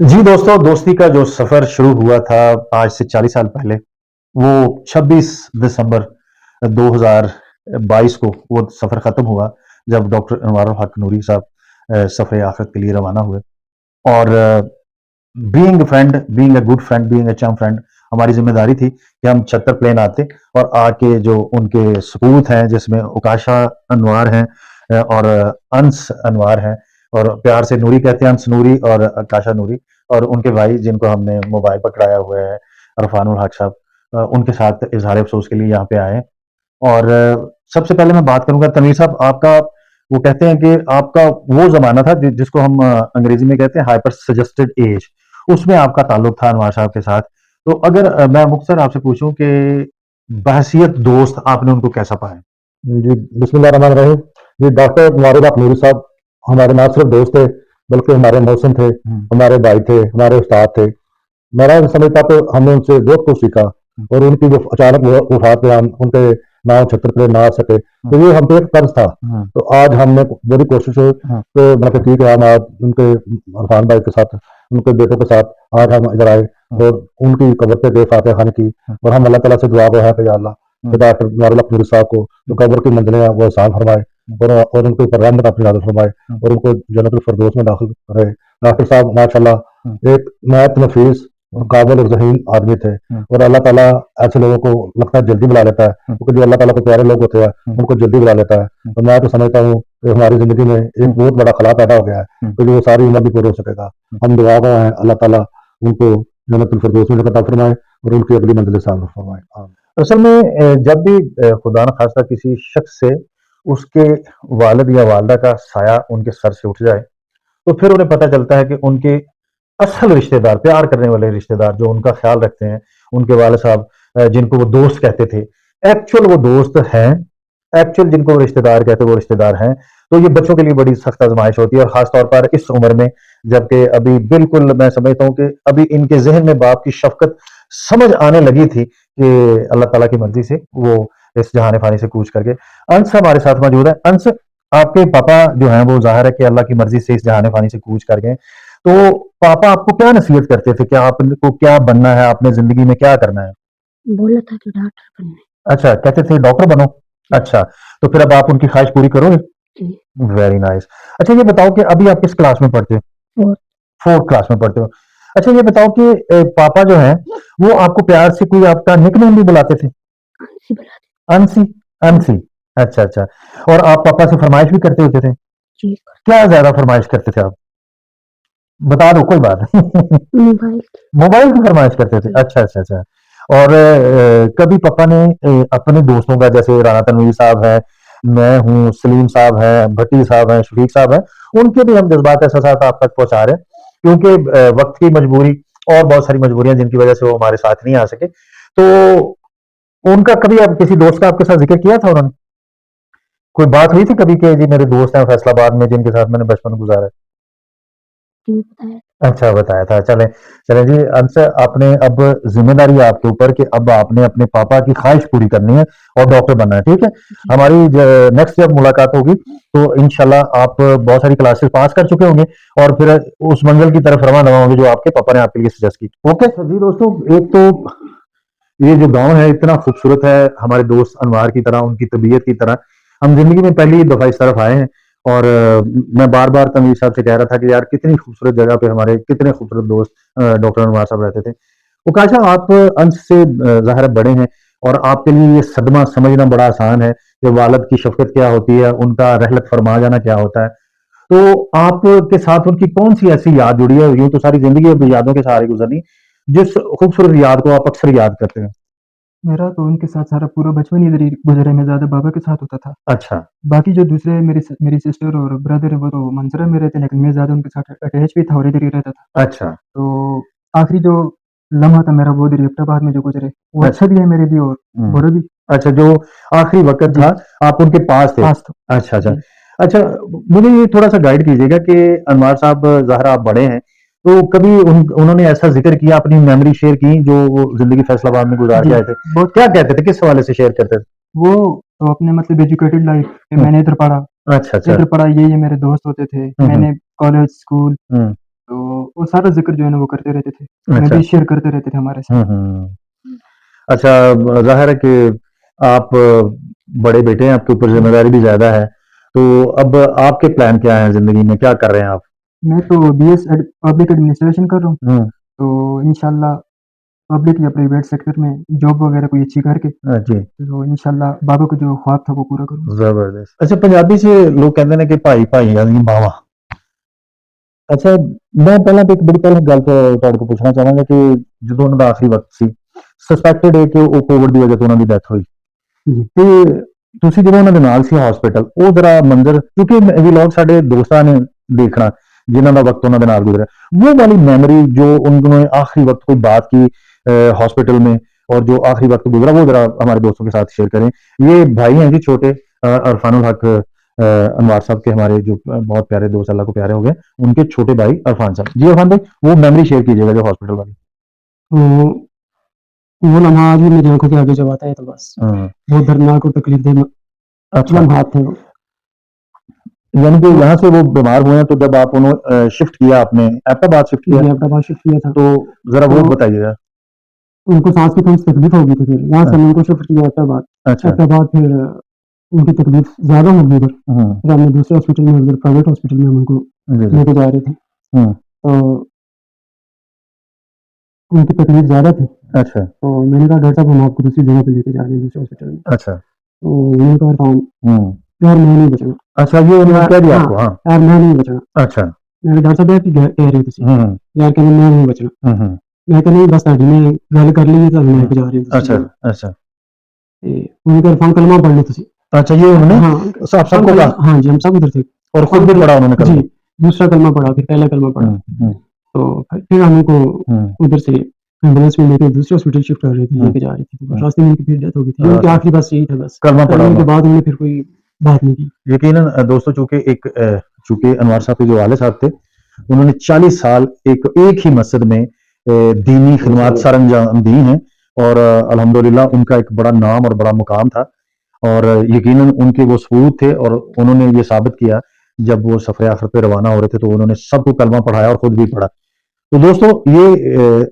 जी दोस्तों, दोस्ती का जो सफ़र शुरू हुआ था आज से 40 साल पहले, वो 26 दिसंबर 2022 को वो सफ़र ख़त्म हुआ, जब डॉक्टर अनवारुल हक नूरी साहब सफ़र आखिरत के लिए रवाना हुए। और being a friend, being a good friend, being a चम फ्रेंड, हमारी ज़िम्मेदारी थी कि हम छत्तर प्लेन आते और आके जो उनके सपूत हैं, जिसमें उकाशा अनवार हैं और अंस अनवार हैं, और प्यार से नूरी कहते हैं, अंस नूरी और आकाशा नूरी, और उनके भाई जिनको हमने मोबाइल पकड़ाया हुआ है, अरफानुल हक साहब, उनके साथ इज़हार अफ़सोस के लिए यहाँ पे आए हैं। और सबसे पहले मैं बात करूँगा तनवीर साहब, आपका वो कहते हैं कि आपका वो ज़माना था जिसको हम अंग्रेज़ी में कहते हैं हाइपर सजेस्टेड एज, उसमें आपका ताल्लुक था अनवार साहब के साथ। तो अगर मैं मुख्तसर आपसे पूछूँ कि बहैसियत दोस्त आपने उनको कैसा पाया? जी, बिस्मिल्लाहिर्रहमानिर्रहीम। जी, डॉक्टर मुबारक आप नूरी साहब हमारे ना सिर्फ दोस्त थे, बल्कि हमारे मौसम थे, हुँ, हमारे भाई थे, हमारे उस्ताद थे। मेरा समझता तो हमने उनसे बहुत कुछ सीखा हुँ, और उनकी जो अचानक वफ़ात पे हम उनके नाम छत्र पे ना आ सके, हुँ, तो ये हम पे एक कर्ज़ था। हुँ, तो आज हमने बड़ी कोशिश है हुँ, कि मतलब की कि हम आज उनके इरफान भाई के साथ, उनके बेटों के साथ आज हम इधर आए हुँ, और उनकी कब्र पे गए फ़ातिहा ख़ानी की, हुँ, और हम अल्लाह ताला से दुआ गए हैं कि या अल्लाह हुँ, खुदा डॉक्टर मुबारक आप नूरी साहब को जो हुँ, कब्र की मंज़िलें हैं वो आसान फरमाए, हुँ, और उनके ऊपर रहमत अपनी नाज़िल फरमाए हुँ, और उनको जन्नतुल फ़िरदौस में दाखिल करे। हुँ, डॉक्टर साहब हुँ, माशाल्लाह एक नहायत नफ़ीस और हुँ, काबिल और ज़हीन आदमी थे, हुँ, और अल्लाह ताला ऐसे लोगों को लगता है जल्दी बुला लेता है, हुँ, क्योंकि जो अल्लाह ताला को प्यारे लोग होते हैं, हुँ, उनको जल्दी बुला लेता है। हुँ, तो मैं तो समझता हूँ कि हमारी ज़िंदगी में हुँ, एक बहुत बड़ा खला पैदा हो गया है, हुँ, तो जो वो सारी उम्र भी पूरी हो सकेगा। हुँ। हम दुआ गो हैं अल्लाह ताला उनको जन्नतुल फ़िरदौस में जगह अता फरमाए और उनकी अगली मंज़िलें आसान फरमाए। आमीन। असल में जब भी खुदा न खास्ता किसी शख्स से उसके वालिद या वालिदा का साया उनके सर से उठ जाए, तो फिर उन्हें पता चलता है कि उनके असल रिश्तेदार, प्यार करने वाले रिश्तेदार जो उनका ख्याल रखते हैं, उनके वालिद साहब, जिनको वो दोस्त कहते थे, एक्चुअल वो दोस्त हैं, एक्चुअल जिनको वो रिश्तेदार कहते हैं, वो रिश्तेदार हैं। तो ये बच्चों के लिए बड़ी सख्त आजमाइश होती है, और ख़ास तौर पर इस उम्र में, जबकि अभी बिल्कुल मैं समझता हूँ कि अभी इनके ज़हन में बाप की शफ़क़त समझ आने लगी थी कि अल्लाह ताला की मर्ज़ी से वो इस जहान फ़ानी से कूच करके। अंस हमारे साथ मौजूद है। अंस, आपके पापा जो हैं वो ज़ाहिर है कि अल्लाह की मर्ज़ी से इस जहान फ़ानी से कूच कर गए। तो पापा आपको क्या नसीहत करते थे? क्या आपको क्या बनना है? आपने ज़िंदगी में क्या करना है? बोला था कि डॉक्टर बनना अच्छा, कहते थे डॉक्टर बनो? है। अच्छा, तो फिर अब आप उनकी ख़्वाहिश पूरी करोगे? जी, वेरी नाइस। अच्छा, ये बताओ कि अभी आप किस क्लास में पढ़ते हो? और 4th क्लास में पढ़ते हो। अच्छा, ये बताओ कि पापा जो हैं, वो आपको प्यार से कोई आपका निकनेम भी बुलाते थे? आंसी बुला अंसी? दी। अंसी। अच्छा, अच्छा। और आप पापा से फ़रमाइश भी करते होते थे? जी, क्या ज़्यादा फ़रमाइश करते थे आप? बता दो, कोई बात नहीं। मोबाइल मोबाइल की फ़रमाइश करते थे? की। अच्छा, अच्छा, अच्छा। और कभी पापा ने अपने दोस्तों का, जैसे राना तनवीर साहब हैं, मैं हूँ, सलीम साहब हैं, भट्टी साहब हैं, शफीक साहब हैं, उनके भी हम जज़्बात एहसासात आप तक पहुँचा रहे हैं, क्योंकि वक़्त की मजबूरी और बहुत सारी मजबूरियाँ जिनकी वज़ह से वो हमारे साथ नहीं आ सके। तो उनका कभी आप किसी दोस्त का आपके साथ ज़िक्र किया था उन्होंने? कोई बात हुई थी कभी कि जी मेरे दोस्त हैं फैसलाबाद में जिनके साथ मैंने बचपन गुज़ारा है? जी, बताया। अच्छा, बताया था। चलें, चलें जी, अंश आपने अब ज़िम्मेदारी है आपके ऊपर कि अब आपने अपने पापा की ख़्वाहिश पूरी करनी है और डॉक्टर बनना है, ठीक है? जी, हमारी ज नेक्स्ट जब मुलाकात होगी, तो इंशाल्लाह आप बहुत सारी क्लासेस पास कर चुके होंगे और फिर उस मंज़िल की तरफ रवाना होंगे जो आपके पापा ने आपके लिए सजेस्ट की। ओके? तो जी दोस्तों, एक तो ये जो गाँव है इतना खूबसूरत है, हमारे दोस्त अनवार की तरह, उनकी तबीयत की तरह। हम ज़िंदगी में पहली दफ़ा इस तरफ आए हैं, और मैं बार-बार तनवीर साहब से कह रहा था कि यार कितनी खूबसूरत जगह पे हमारे कितने खूबसूरत दोस्त डॉक्टर अनवार साहब रहते थे। उकाशा, आप अंश से ज़ाहिर है बड़े हैं, और आपके लिए ये सदमा समझना बड़ा आसान है कि वालिद की शफ़क़त क्या होती है, उनका रहलत फरमा जाना क्या होता है। तो आपके साथ उनकी कौन-सी ऐसी याद जुड़ी है, यूँ तो सारी ज़िंदगी अब यादों के सहारे गुज़रनी, जिस खूबसूरत याद को आप अक्सर याद करते हैं? मेरा तो उनके साथ सारा पूरा बचपन इधर ही गुज़रा है, मैं ज़्यादा बाबा के साथ होता था। अच्छा, बाकी जो दूसरे मेरी सिस्टर और ब्रदर है वो तो मंसूरा में रहते हैं, लेकिन मैं ज़्यादा उनके साथ अटैच भी था और इधर ही रहता था। अच्छा, तो आखिरी जो लम्हा था मेरा वो इधर एबटाबाद में जो गुज़रे, वो अच्छा। अच्छा भी है मेरे लिए और हुँ। बुरा भी। अच्छा, जो आखिरी वक़्त जी, था, आप उनके पास थे। पास था। अच्छा, अच्छा। जी। अच्छा, मुझे ये थोड़ा-सा गाइड कीजिएगा कि अनवार साहब ज़ाहिर आप बड़े हैं, तो कभी उन्होंने ऐसा ज़िक्र किया, अपनी मेमोरी शेयर की जो वो ज़िंदगी फैसलाबाद में गुज़ार जी, के आए थे? बहुत क्या कहते थे? किस हवाले से शेयर करते थे? वो तो अपने मतलब एजुकेटेड लाइफ़ कि हुँ। मैंने इधर पढ़ा, अच्छा, अच्छा। ये मेरे दोस्त होते थे, हुँ, हुँ। मैंने कॉलेज, स्कूल हुँ, तो वो सारा ज़िक्र जो है ना वो करते रहते थे। हमें अच्छा। भी शेयर करते रहते थे हमारे साथ। अच्छा, ज़ाहिर है कि आप बड़े बेटे हैं, आपके ऊपर ज़िम्मेदारी भी ज़्यादा है। तो अब आपके प्लान क्या हैं ज़िंदगी में? क्या कर रहे हैं आप? मैं तो बीएस पब्लिक एडमिनिस्ट्रेशन कर रहा हूँ, हुँ, तो इंशाल्लाह पब्लिक या प्राइवेट सेक्टर में जॉब वगैरह कोई अच्छी करके, जी, तो इंशाल्लाह बाबा का जो ख्वाब था वो पूरा करूँगा। ज़बरदस्त। अच्छा, पंजाबी 'ਚ लोग ਕਹਿੰਦੇ ਨੇ ਕਿ ਭਾਈ ਭਾਈਆਂ ਦੀਆਂ ਬਾਵਾਂ। ਅੱਛਾ, ਮੈਂ ਪਹਿਲਾਂ ਤਾਂ ਇੱਕ ਬੜੀ ਪਹਿਲਾਂ ਗੱਲ ਤੁਹਾਡੇ ਕੋਲ ਪੁੱਛਣਾ ਚਾਹਾਂਗਾ ਕਿ ਜਦੋਂ ਉਹਨਾਂ ਦਾ ਆਖਰੀ ਵਕਤ ਸੀ, ਸਸਪੈਕਟਡ ਹੈ ਕਿ ਉਹ ਕੋਵਿਡ ਦੀ ਵਜ੍ਹਾ ਤੋਂ ਉਹਨਾਂ ਦੀ ਡੈਥ ਹੋਈ। ਜੀ। ਤੇ ਤੁਸੀਂ ਜਦੋਂ ਉਹਨਾਂ ਦੇ ਨਾਲ ਸੀ ਹਸਪੀਟਲ, ਉਹ ਜ਼ਰਾ ਮੰਜ਼ਰ ਕਿਉਂਕਿ ਵਲੋਗ ਸਾਡੇ ਦੋਸਤਾਂ ਨੇ देखना जिन्हों का वक्त उन्होंने नाल गुजरा, वो वाली मेमोरी जो उन्होंने आखिरी वक्त कोई बात की हॉस्पिटल में और जो आखिरी वक्त गुजरा, वो जरा हमारे दोस्तों के साथ शेयर करें। ये भाई हैं जी छोटे, अरफानुल हक अनवार साहब के, हमारे जो बहुत प्यारे दोस्त, अल्लाह को प्यारे हो गए, उनके छोटे भाई अरफान साहब। जी अरफान भाई, वो मेमोरी शेयर कीजिएगा जो हॉस्पिटल वाली। तो वो लम्हा आज भी मेरी आंखों के आगे जब आता है तो बस हाँ, बहुत दर्दनाक और तकलीफदेह अच्छा, लम्हात थे वो। यानी कि यहाँ से वो बीमार हुए हैं, तो जब आप उन्होंने शिफ्ट किया, आपने एबटाबाद शिफ्ट किया, जी, अहमदाबाद शिफ्ट किया था, तो जरा वो तो बताइएगा। उनको सांस की थोड़ी सी तकलीफ हो गई थी, फिर यहाँ से हाँ, हमने उनको शिफ्ट किया अहमदाबाद। अच्छा, अहमदाबाद फिर उनकी तकलीफ ज़्यादा हो गई उधर, हम्म, फिर हमने दूसरे हॉस्पिटल में, उधर प्राइवेट हॉस्पिटल में हम उनको जी जी, लेके जा रहे थे, हम्म, तो उनकी तकलीफ ज़्यादा थी, अच्छा, तो मैंने कहा डॉक्टर साहब हम आपको दूसरी जगह पे लेके जा रहे हैं, दूसरे हॉस्पिटल में। अच्छा, तो उन्होंने कहा इरफान हम्म, यार मैं नहीं बचना, अच्छा, ये उन्होंने कह दिया हाँ आपको? हाँ, यार मैं नहीं बचना। अच्छा, मैंने डॉक्टर साहब की कह रहे हो तुसी हम्म, यार कहने मैं नहीं बचना। हम्म, मैं कहा नहीं बस साडी ने गल कर ली तो लेके जा रहे हैं दूसरी अच्छा, जगह। अच्छा, ते उन्होंने कहा इरफान कलमा पढ़ लो तुसी। अच्छा, ये उन्होंने हाँ, सब सबको कलमा, कहा हाँ जी, हम सब उधर थे। और खुद भी पढ़ा उन्होंने जी, कलमा? दूसरा कलमा पढ़ा, फिर पहला कलमा पढ़ा। हम्म, तो फिर हम उनको हम्म, उधर से एम्बुलेंस में लेके दूसरे हॉस्पिटल शिफ्ट कर रहे थे, हम्म, लेके जा रहे थे। तो हम्म, रास्ते में उनकी फिर डेथ हो गई थी। ये उनकी अच्छा, आखिरी बस यही था बस। कलमा पढ़ा कलमे के उन्होंने। बाद उन्होंने फिर कोई बात नहीं की। यकीनन दोस्तों, चूंकि अनवार साहब के जो वाले साहब थे, उन्होंने 40 साल एक ही मस्जिद में दीनी खिदमत सर अंजाम दी हैं, और अल्हम्दुलिल्लाह उनका एक बड़ा नाम और बड़ा मुकाम था, और यकीनन उनके वो सबूत थे, और उन्होंने ये साबित किया जब वो सफ़र आखिरत पे रवाना हो रहे थे, तो उन्होंने सबको कलमा पढ़ाया और खुद भी पढ़ा। तो दोस्तों, ये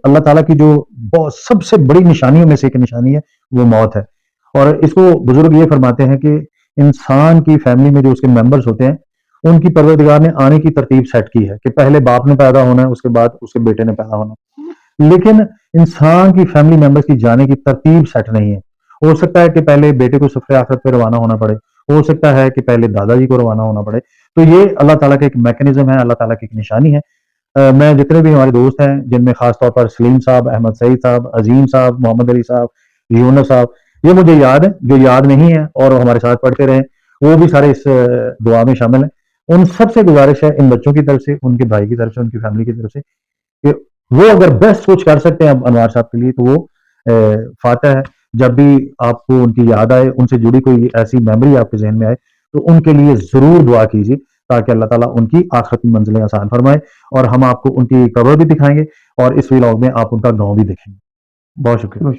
अल्लाह ताला की जो सबसे बड़ी निशानियों में से एक निशानी है, वो मौत है। और इसको बुजुर्ग ये फरमाते हैं कि इंसान की फैमिली में जो उसके मेंबर्स होते हैं, उनकी परवरदिगार ने आने की तरतीब सेट की है कि पहले बाप ने पैदा होना है, उसके बाद उसके बेटे ने पैदा होना है। लेकिन इंसान की फैमिली मेंबर्स की जाने की तरतीब सेट नहीं है। हो सकता है कि पहले बेटे को सफ़र आखिरत पे रवाना होना पड़े, हो सकता है कि पहले दादाजी को रवाना होना पड़े। तो ये अल्लाह ताला का एक मैकेनिज्म है, अल्लाह ताला की एक निशानी है। मैं जितने भी हमारे दोस्त हैं, जिनमें खास तौर पर सलीम साहब, अहमद सईद साहब, अजीम साहब, मोहम्मद अली साहब, यूनुस साहब, ये मुझे याद है। जो याद नहीं है और हमारे साथ पढ़ते रहे, वो भी सारे इस दुआ में शामिल हैं। उन सबसे गुजारिश है, इन बच्चों की तरफ से, उनके भाई की तरफ से, उनकी फैमिली की तरफ से, कि वो अगर बेस्ट कुछ कर सकते हैं अब अनवार साहब के लिए, तो वो फातह है। जब भी आपको उनकी याद आए, उनसे जुड़ी कोई ऐसी मेमोरी आपके जहन में आए, तो उनके लिए ज़रूर दुआ कीजिए, ताकि अल्लाह ताला उनकी आखिरत की मंजिलें आसान फरमाए, और हम आपको उनकी कब्र भी दिखाएंगे, और इस व्लॉग में आप उनका गाँव भी देखेंगे। बहुत शुक्रिया।